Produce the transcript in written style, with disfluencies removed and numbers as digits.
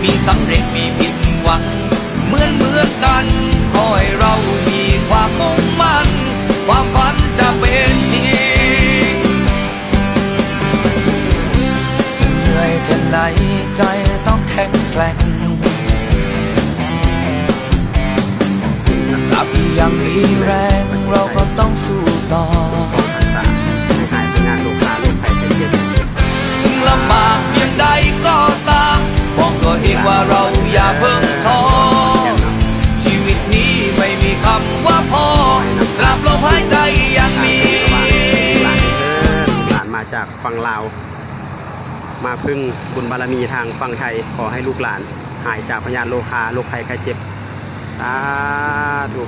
มีสำเร็จมีผิดหวังเหมือนกันขอให้เรามีความมุ่งมั่นความฝันจะเป็นจริงจะเหนื่อยแค่ไหนใจต้องแข็งแกร่งตราบที่ยังมีแรงเราก็ต้องสู้ต่อถึงลำบากเพียงใดก็ตามบอกตัวเองว่าเราอย่าเพิ่งท้อชีวิตนี้ไม่มีคำว่าพอตราบลมหายใจยังมีหลานมาจากฝั่งลาวมาพึ่งบุญบารมีทางฝั่งไทยขอให้ลูกหลานหายจากพยาธิโรคาโรคภัยไข้เจ็บสาธุ